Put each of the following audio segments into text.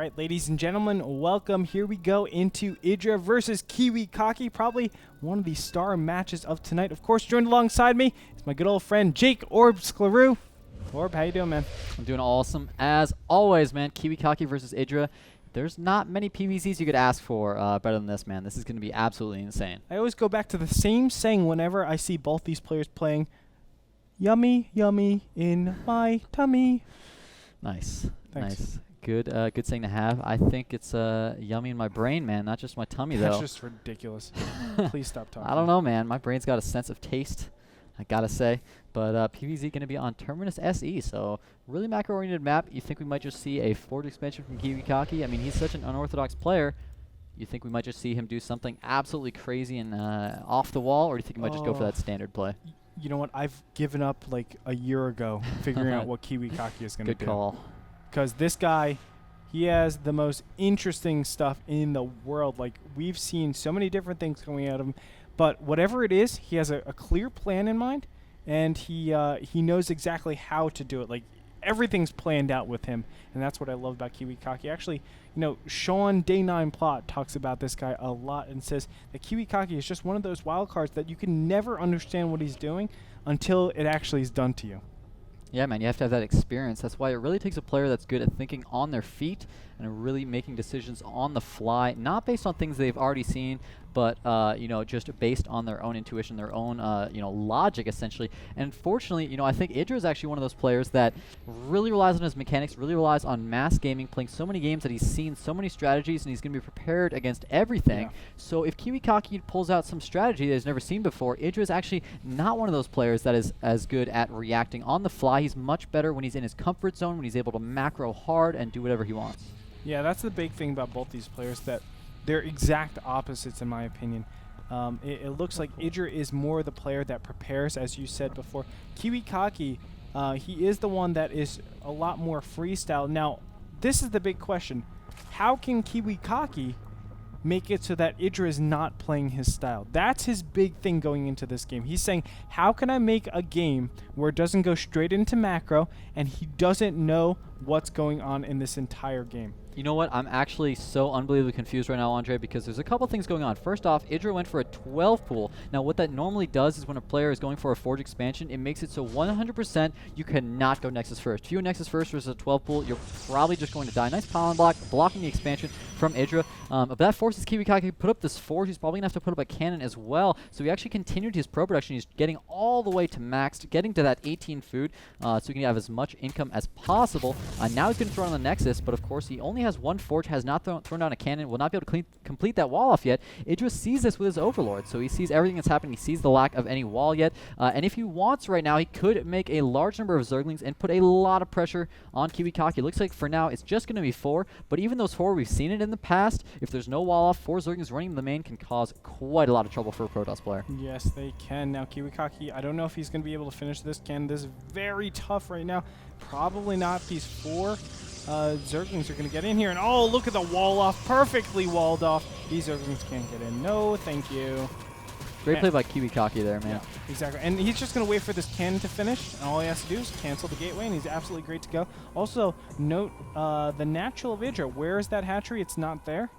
right, ladies and gentlemen, welcome. Here we go into Idra versus Kiwikaki, probably one of the star matches of tonight. Of course, joined alongside me is my good old friend Jake Orb Skleru. Orb, how you doing, man? I'm doing awesome. As always, man, Kiwikaki versus Idra. There's not many PVZs you could ask for better than this, man. This is going to be absolutely insane. I always go back to the same saying whenever I see both these players playing. Yummy, yummy in my tummy. Nice. Thanks. Nice. Good saying to have. I think it's yummy in my brain, man, not just my tummy, though. That's just ridiculous. Please stop talking. I don't know, man. My brain's got a sense of taste, I gotta say. But PVZ going to be on Terminus SE, so really macro-oriented map. You think we might just see a forward expansion from Kiwikaki? I mean, he's such an unorthodox player. You think we might just see him do something absolutely crazy and off the wall, or do you think he might just go for that standard play? You know what? I've given up like a year ago figuring out what Kiwikaki is going to do. Good call. Because this guy, he has the most interesting stuff in the world. Like, we've seen so many different things coming out of him. But whatever it is, he has a clear plan in mind, and he knows exactly how to do it. Like, everything's planned out with him, and that's what I love about Kiwikaki. Actually, you know, Sean Day9 Plot talks about this guy a lot and says that Kiwikaki is just one of those wild cards that you can never understand what he's doing until it actually is done to you. Yeah, man, you have to have that experience. That's why it really takes a player that's good at thinking on their feet and really making decisions on the fly, not based on things they've already seen, but you know, just based on their own intuition, their own you know, logic essentially. And fortunately, you know, I think Idra is actually one of those players that really relies on his mechanics, really relies on mass gaming, playing so many games that he's seen so many strategies, and he's going to be prepared against everything. Yeah. So if Kiwikaki pulls out some strategy that he's never seen before, Idra is actually not one of those players that is as good at reacting on the fly. He's much better when he's in his comfort zone, when he's able to macro hard and do whatever he wants. Yeah, that's the big thing about both these players, that they're exact opposites in my opinion. It looks like Idra is more the player that prepares, as you said before. Kiwikaki, he is the one that is a lot more freestyle. Now, this is the big question. How can Kiwikaki make it so that Idra is not playing his style? That's his big thing going into this game. He's saying, how can I make a game where it doesn't go straight into macro and he doesn't know what's going on in this entire game? You know what? I'm actually so unbelievably confused right now, Andre, because there's a couple things going on. First off, Idra went for a 12 pool. Now, what that normally does is when a player is going for a Forge expansion, it makes it so 100% you cannot go Nexus first. If you go Nexus first versus a 12 pool, you're probably just going to die. Nice pylon block, blocking the expansion from Idra. But that forces Kiwikaki to put up this Forge. He's probably going to have to put up a cannon as well. So he actually continued his pro production. He's getting all the way to maxed, getting to that 18 food, so he can have as much income as possible. Now he's going to throw on the Nexus, but of course he only has one Forge, has not thrown down a cannon, will not be able to complete that wall off yet. Idra sees this with his Overlord, so he sees everything that's happening. He sees the lack of any wall yet, and if he wants right now, he could make a large number of Zerglings and put a lot of pressure on Kiwikaki. It looks like for now it's just going to be 4, but even those 4, we've seen it in the past. If there's no wall off, 4 Zerglings running in the main can cause quite a lot of trouble for a Protoss player. Yes, they can. Now, Kiwikaki, I don't know if he's going to be able to finish this cannon. This is very tough right now. Probably not. These 4 Zerglings are going to get in here, and oh, look at the wall off, perfectly walled off. These Zerglings can't get in. No, thank you. Great play by Kiwikaki there, man. Yeah, exactly. And he's just going to wait for this cannon to finish, and all he has to do is cancel the gateway, and he's absolutely great to go. Also, note the natural of Idra. Where is that hatchery? It's not there.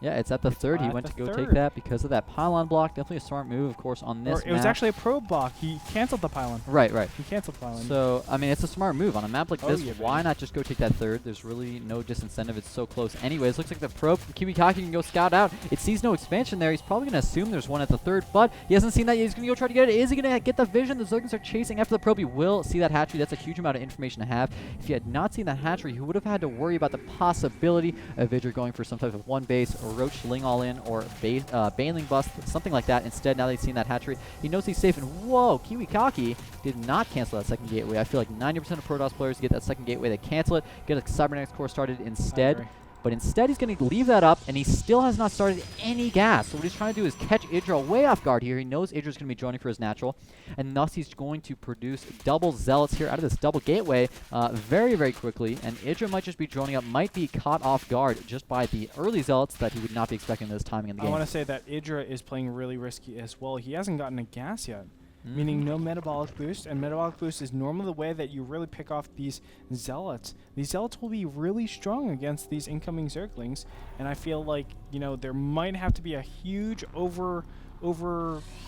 Yeah, it's at the 3rd. He went to go take that because of that pylon block. Definitely a smart move, of course, on this map. It was actually a probe block. He canceled the pylon. Right. He canceled the pylon. So, I mean, it's a smart move. On a map like this, yeah, why not just go take that 3rd? There's really no disincentive. It's so close anyways. Looks like the probe from Kiwikaki can go scout out. It sees no expansion there. He's probably going to assume there's one at the 3rd, but he hasn't seen that yet. He's going to go try to get it. Is he going to get the vision? The Zerglings are chasing after the probe. He will see that hatchery. That's a huge amount of information to have. If he had not seen that hatchery, he would have had to worry about the possibility of Idra going for some type of one base or Roach Ling all in, or Baneling bust, something like that. Instead, now that he's seen that hatchery, he knows he's safe, and whoa, Kiwikaki did not cancel that second gateway. I feel like 90% of Protoss players get that second gateway, they cancel it, get a Cybernetics core started instead. But instead, he's going to leave that up, and he still has not started any gas. So what he's trying to do is catch Idra way off guard here. He knows Idra's going to be joining for his natural, and thus he's going to produce double Zealots here out of this double gateway very, very quickly. And Idra might just be joining up, might be caught off guard just by the early Zealots that he would not be expecting this timing in the game. I want to say that Idra is playing really risky as well. He hasn't gotten a gas yet. meaning no metabolic boost, and metabolic boost is normally the way that you really pick off these Zealots. These Zealots will be really strong against these incoming Zerglings, and I feel like, you know, there might have to be a huge over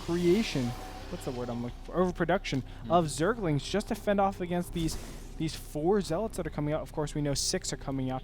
creation. What's the word I'm looking for? Overproduction of Zerglings just to fend off against these 4 Zealots that are coming out. Of course, we know 6 are coming out,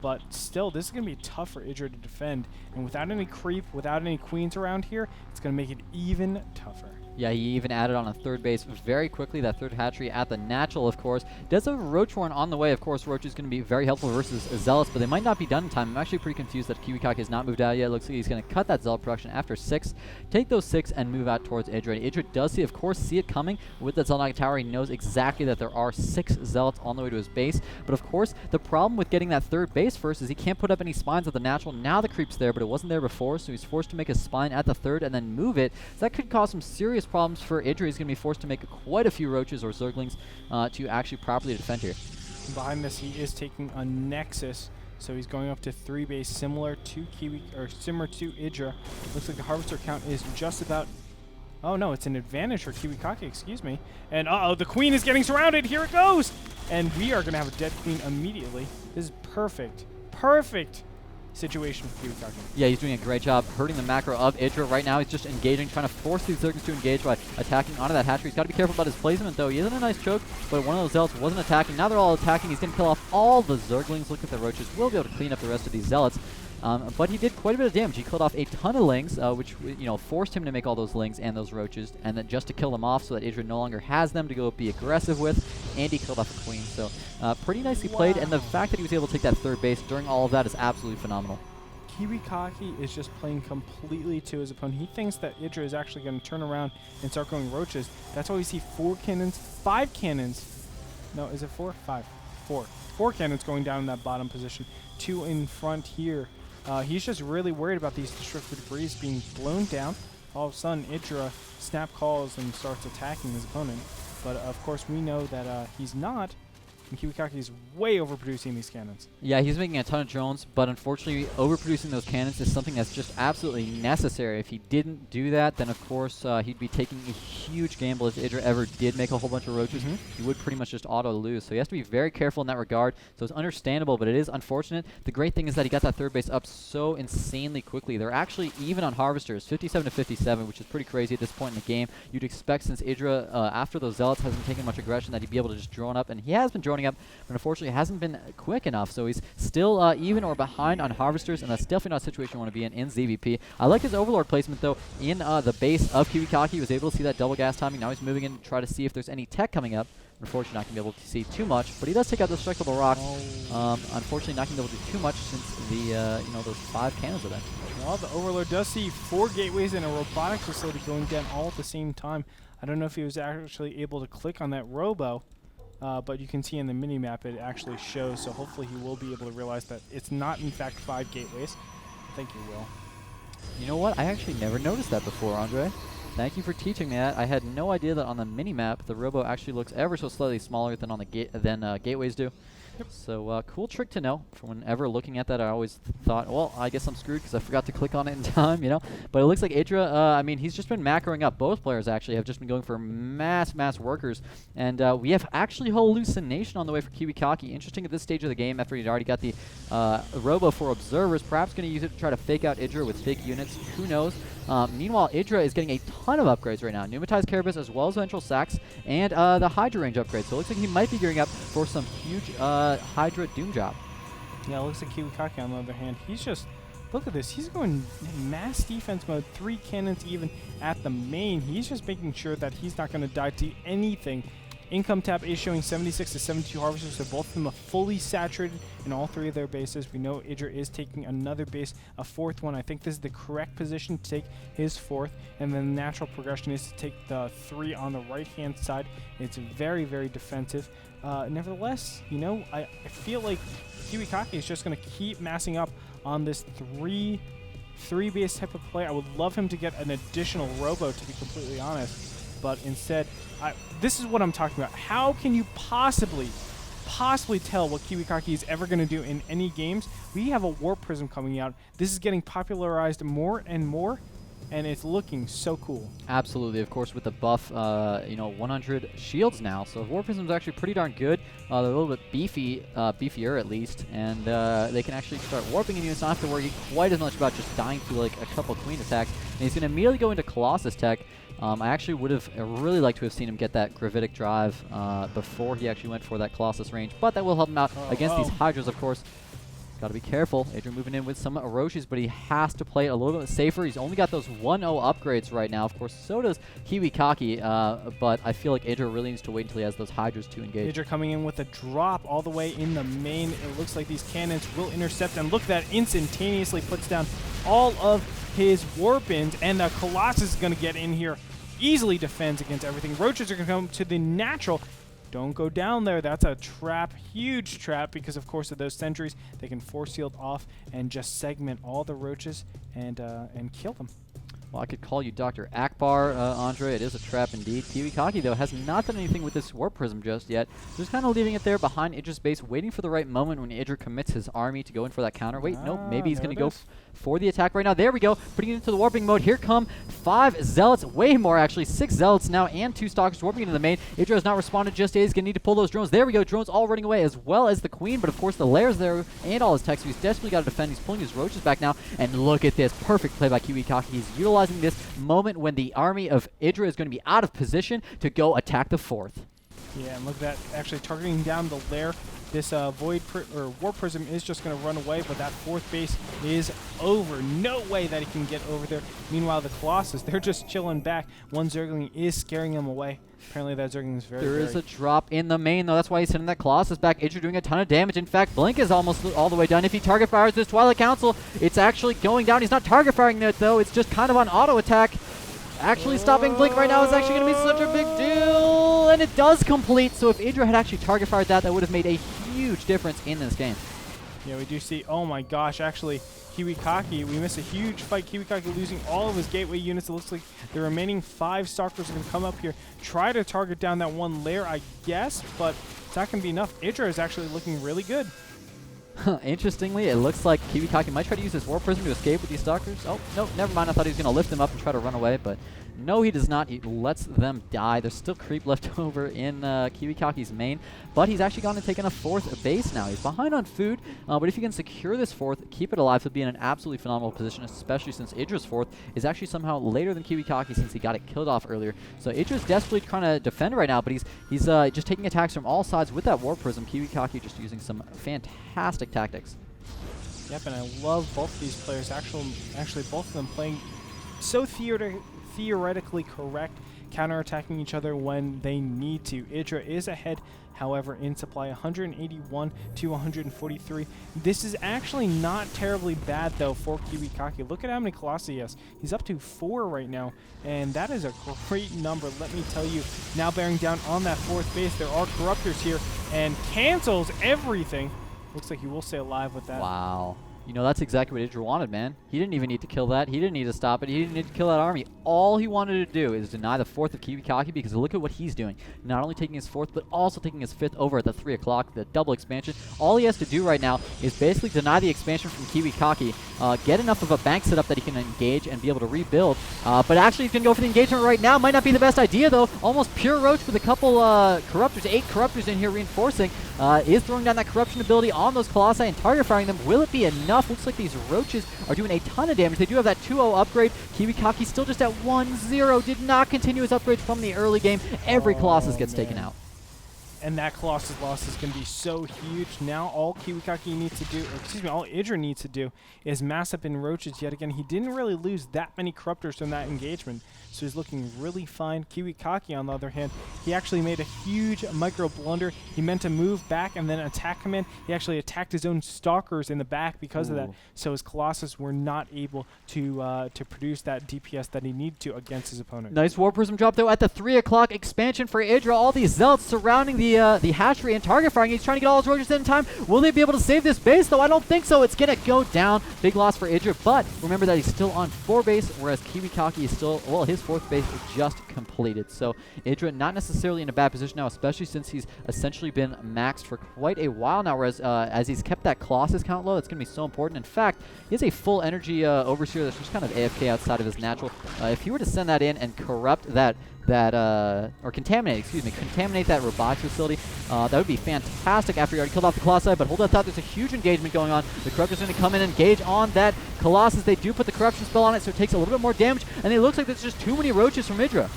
but still, this is going to be tough for Idra to defend. And without any creep, without any queens around here, it's going to make it even tougher. Yeah, he even added on a third base very quickly, that third hatchery at the natural, of course. Does have a Roach Horn on the way. Of course, Roach is going to be very helpful versus Zealots, but they might not be done in time. I'm actually pretty confused that Kiwikaki has not moved out yet. It looks like he's going to cut that Zealot production after 6, take those 6, and move out towards Idra. And Idra does see it coming. With that Zealot Tower, he knows exactly that there are 6 Zealots on the way to his base. But of course, the problem with getting that third base first is he can't put up any spines at the natural. Now the creep's there, but it wasn't there before, so he's forced to make a spine at the third and then move it. So that could cause some serious problems for Idra. He's going to be forced to make quite a few Roaches or Zerglings to actually properly defend here. Behind this, he is taking a Nexus, so he's going up to 3 base, similar to Idra. Looks like the Harvester count is just about. Oh no, it's an advantage for Kiwikaki, excuse me. And uh-oh, the Queen is getting surrounded. Here it goes! And we are going to have a dead Queen immediately. This is perfect. Perfect situation for Kiwikaki. Yeah, he's doing a great job hurting the macro of Idra. Right now, he's just engaging, trying to force these Zerglings to engage by attacking onto that hatchery. He's got to be careful about his placement, though. He is in a nice choke, but one of those Zealots wasn't attacking. Now they're all attacking. He's going to kill off all the Zerglings. Look at the Roaches. We'll be able to clean up the rest of these Zealots. But he did quite a bit of damage. He killed off a ton of Lings, which forced him to make all those Lings and those Roaches, and then just to kill them off so that Idra no longer has them to go be aggressive with, and he killed off a Queen. So pretty nicely played, and the fact that he was able to take that third base during all of that is absolutely phenomenal. Kiwikaki is just playing completely to his opponent. He thinks that Idra is actually going to turn around and start going Roaches. That's why we see 4 cannons, 5 cannons. No, is it 4? 5. 4. 4 cannons going down in that bottom position. 2 in front here. He's just really worried about these destructive debris being blown down. All of a sudden, Idra snap calls and starts attacking his opponent. But of course, we know that he's not. And Kiwikaki is way overproducing these cannons. Yeah, he's making a ton of drones, but unfortunately, overproducing those cannons is something that's just absolutely necessary. If he didn't do that, then of course he'd be taking a huge gamble. If Idra ever did make a whole bunch of Roaches, he would pretty much just auto lose. So he has to be very careful in that regard. So it's understandable, but it is unfortunate. The great thing is that he got that third base up so insanely quickly. They're actually even on Harvesters, 57 to 57, which is pretty crazy at this point in the game. You'd expect, since Idra, after those Zealots, hasn't taken much aggression, that he'd be able to just drone up, and he has been droning up, but unfortunately hasn't been quick enough. So he's still even or behind on Harvesters, and that's definitely not a situation you want to be in ZVP. I like his Overlord placement, though, in the base of Kiwikaki. He was able to see that double gas timing. Now he's moving in to try to see if there's any tech coming up. Unfortunately, not going to be able to see too much, but he does take out the Destructible Rock. Unfortunately, not going to be able to do too much since the those 5 cannons are there. Well, the Overlord does see 4 gateways and a robotics facility going down all at the same time. I don't know if he was actually able to click on that robo, but you can see in the mini-map it actually shows, so hopefully he will be able to realize that it's not, in fact, 5 gateways. I think he will. You know what? I actually never noticed that before, Andre. Thank you for teaching me that. I had no idea that on the mini-map, the robo actually looks ever so slightly smaller than on the gateways do. Yep. So cool trick to know. For whenever looking at that, I always thought, well, I guess I'm screwed because I forgot to click on it in time, But it looks like Idra, I mean, he's just been macroing up. Both players actually have just been going for mass workers. And we have actually Hallucination on the way for Kiwikaki. Interesting at this stage of the game, after he'd already got the robo for observers. Perhaps going to use it to try to fake out Idra with fake units. Who knows? Meanwhile, Idra is getting a ton of upgrades right now. Pneumatized Carapace as well as Ventral Sacs and the Hydra range upgrade. So it looks like he might be gearing up for some huge Hydra Doom job. Yeah, it looks like Kiwikaki, on the other hand, he's just, look at this, he's going mass defense mode, 3 cannons even at the main. He's just making sure that he's not going to die to anything. Income tap is showing 76 to 72 Harvesters, so both of them are fully saturated in all 3 of their bases. We know Idra is taking another base, a 4th one. I think this is the correct position to take his 4th, and then the natural progression is to take the 3 on the right-hand side. It's very, very defensive. Nevertheless, I feel like Kiwikaki is just going to keep massing up on this 3 base type of play. I would love him to get an additional robo, to be completely honest. But instead, this is what I'm talking about. How can you possibly tell what Kiwikaki is ever going to do in any games? We have a Warp Prism coming out. This is getting popularized more and more. and it's looking so cool. Absolutely, of course, with the buff, 100 shields now. So War Prism's actually pretty darn good. They're a little bit beefier at least, and they can actually start warping in units. Not have to worry quite as much about just dying to like a couple Queen attacks. And he's going to immediately go into Colossus tech. I actually would have really liked to have seen him get that Gravitic drive before he actually went for that Colossus range, but that will help him out against these Hydras, of course. Got to be careful. Idra moving in with some Orochis, but he has to play it a little bit safer. He's only got those 1-0 upgrades right now. Of course, so does Kiwikaki, but I feel like Idra really needs to wait until he has those Hydras to engage. Idra coming in with a drop all the way in the main. It looks like these cannons will intercept, and look at that, instantaneously puts down all of his Warpins, and the Colossus is going to get in here. Easily defends against everything. Roaches are going to come to the natural. Don't go down there. That's a trap, huge trap, because of course of those sentries. They can force shield off and just segment all the roaches and kill them. Well, I could call you Dr. Akbar, Andre. It is a trap indeed. Kiwikaki, though, has not done anything with this Warp Prism just yet. Just kind of leaving it there behind Idra's base, waiting for the right moment when Idra commits his army to go in for that counter. Wait, nope, maybe he's going to go for the attack right now. There we go, putting it into the warping mode. Here come 5 Zealots, way more actually, 6 Zealots now, and 2 Stalkers warping into the main. Idra has not responded just yet. He's going to need to pull those drones. There we go, drones all running away, as well as the Queen, but of course the Lairs there and all his techs, so he's desperately got to defend. He's pulling his Roaches back now, and look at this, perfect play by Kiwikaki. He's utilizing this moment when the army of Idra is going to be out of position to go attack the 4th. Yeah, and look at that, actually targeting down the Lair. This Warp Prism is just going to run away, but that 4th base is over. No way that he can get over there. Meanwhile, the Colossus, they're just chilling back. One Zergling is scaring them away. Apparently that Zergling is very There is a drop in the main, though. That's why he's sending that Colossus back. Idra doing a ton of damage. In fact, Blink is almost all the way done. If he target fires this Twilight Council, it's actually going down. He's not target firing it, though. It's just kind of on auto attack. Actually stopping Blink right now is actually going to be such a big deal. And it does complete. So if Idra had actually target fired that, that would have made a huge difference in this game. Yeah, we do see, oh my gosh, actually, Kiwikaki, we missed a huge fight. Kiwikaki losing all of his gateway units. It looks like the remaining 5 Stalkers are going to come up here, try to target down that one Lair, I guess, but it's not going to be enough. Idra is actually looking really good. Interestingly, it looks like Kiwikaki might try to use his War Prism to escape with these Stalkers. Oh, no, never mind. I thought he was going to lift them up and try to run away, but no, he does not. He lets them die. There's still creep left over in Kiwikaki's main, but he's actually gone and taken a 4th base now. He's behind on food, but if he can secure this 4th, keep it alive, he'll be in an absolutely phenomenal position, especially since Idra's 4th is actually somehow later than Kiwikaki since he got it killed off earlier. So Idra's desperately trying to defend right now, but he's just taking attacks from all sides with that War Prism. Kiwikaki just using some fantastic tactics. Yep, and I love both of these players. Actually, both of them playing so theoretically correct, counterattacking each other when they need to. Idra is ahead, however, in supply, 181 to 143. This is actually not terribly bad, though, for Kiwikaki. Look at how many Colossi he has. He's up to 4 right now, and that is a great number, let me tell you. Now bearing down on that 4th base, there are Corruptors here, and cancels everything. Looks like he will stay alive with that. Wow. You know, that's exactly what Idra wanted, man. He didn't even need to kill that. He didn't need to stop it. He didn't need to kill that army. All he wanted to do is deny the 4th of Kiwikaki, because look at what he's doing. Not only taking his 4th, but also taking his 5th over at the 3 o'clock, the double expansion. All he has to do right now is basically deny the expansion from Kiwikaki, get enough of a bank set up that he can engage and be able to rebuild. But actually, he's going to go for the engagement right now. Might not be the best idea, though. Almost pure Roach with a couple Corruptors, 8 Corruptors in here reinforcing. Is throwing down that corruption ability on those Colossi and target firing them. Will it be enough? Looks like these Roaches are doing a ton of damage. They do have that 2-0 upgrade. Kiwikaki still just at 1-0. Did not continue his upgrades from the early game. Every Colossus gets taken out. And that Colossus loss is going to be so huge. Now all Kiwikaki needs to do, or excuse me, all Idra needs to do is mass up in Roaches yet again. He didn't really lose that many Corruptors from that engagement, so he's looking really fine. Kiwikaki, on the other hand, he actually made a huge micro blunder. He meant to move back and then attack command. He actually attacked his own Stalkers in the back because of that, so his Colossus were not able to produce that DPS that he needed to against his opponent. Nice War Prism drop, though, at the 3 o'clock expansion for Idra. All these Zealots surrounding the the hatchery and target firing. He's trying to get all his roaches in time. Will they be able to save this base, though? I don't think so. It's going to go down. Big loss for Idra, but remember that he's still on 4 base, whereas Kiwikaki is still, well, his 4th base is just completed. So Idra not necessarily in a bad position now, especially since he's essentially been maxed for quite a while now, whereas as he's kept that Colossus count low, it's going to be so important. In fact, he has a full energy overseer that's just kind of AFK outside of his natural. If he were to send that in and corrupt or contaminate that robotics facility, that would be fantastic after he already killed off the Colossi. But hold that thought, there's a huge engagement going on. The Corruptor's going to come in and engage on that Colossus. They do put the corruption spell on it, so it takes a little bit more damage, and it looks like there's just too many roaches from Idra.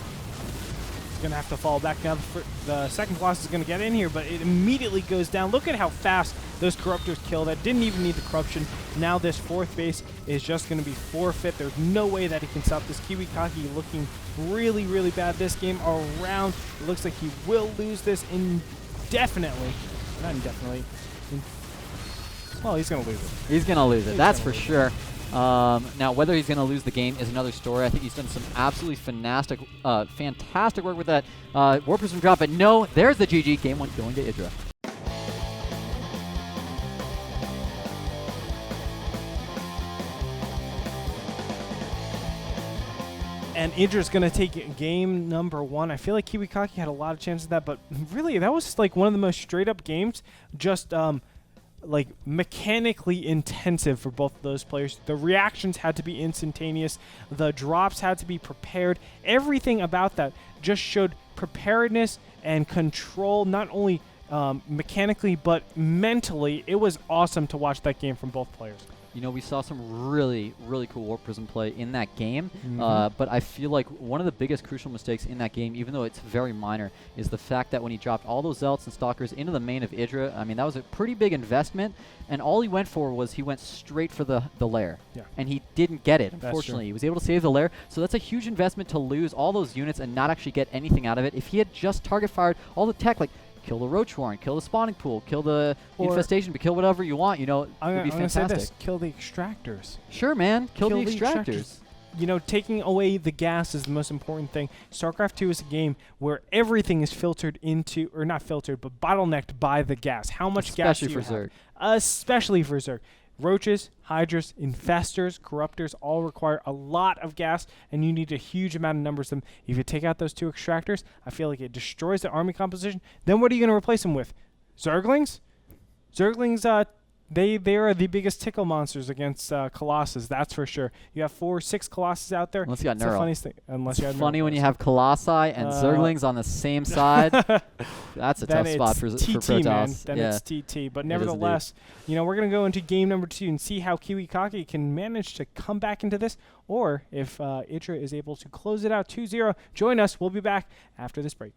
He's going to have to fall back now. The second Colossus is going to get in here, but it immediately goes down. Look at how fast those Corruptors kill. That didn't even need the corruption. Now this 4th base is just going to be forfeit. There's no way that he can stop this. Kiwikaki looking really, really bad this game around. It looks like he will lose this indefinitely. Not indefinitely. Well, he's going to lose it. He's going to lose it. That's for sure. Now, whether he's going to lose the game is another story. I think he's done some absolutely fantastic work with that Warp Prism drop. But no, there's the GG. Game 1 going to Idra. And Idra's going to take game number 1. I feel like Kiwikaki had a lot of chances of that, but really, that was like one of the most straight-up games. Just like mechanically intensive for both of those players. The reactions had to be instantaneous. The drops had to be prepared. Everything about that just showed preparedness and control, not only mechanically but mentally. It was awesome to watch that game from both players. You know, we saw some really, really cool Warp Prism play in that game, but I feel like one of the biggest crucial mistakes in that game, even though it's very minor, is the fact that when he dropped all those Zealots and Stalkers into the main of Idra, I mean, that was a pretty big investment, and all he went for was he went straight for the lair, and he didn't get it, unfortunately. He was able to save the lair, so that's a huge investment to lose all those units and not actually get anything out of it. If he had just target fired all the tech, like kill the Roach Warren, kill the Spawning Pool, kill the Infestation, but kill whatever you want, you know, it would be fantastic. I'm gonna say this, kill the Extractors. Sure, man, kill the Extractors. You know, taking away the gas is the most important thing. StarCraft 2 is a game where everything is filtered into, or not filtered, but bottlenecked by the gas. How much gas do you have? Especially for Zerg. Roaches, Hydras, Infestors, Corruptors all require a lot of gas, and you need a huge amount of numbers of them. If you take out those 2 Extractors, I feel like it destroys the army composition. Then what are you going to replace them with? Zerglings? Zerglings, they are the biggest tickle monsters against Colossus, that's for sure. You have 4 or 6 Colossus out there. Unless you got Neural. It's funny when you have Colossi and Zerglings on the same side. That's a tough spot for Protoss. Man. Then it's TT. But nevertheless, you know, we're going to go into game number 2 and see how Kiwikaki can manage to come back into this, or if Idra is able to close it out 2-0. Join us. We'll be back after this break.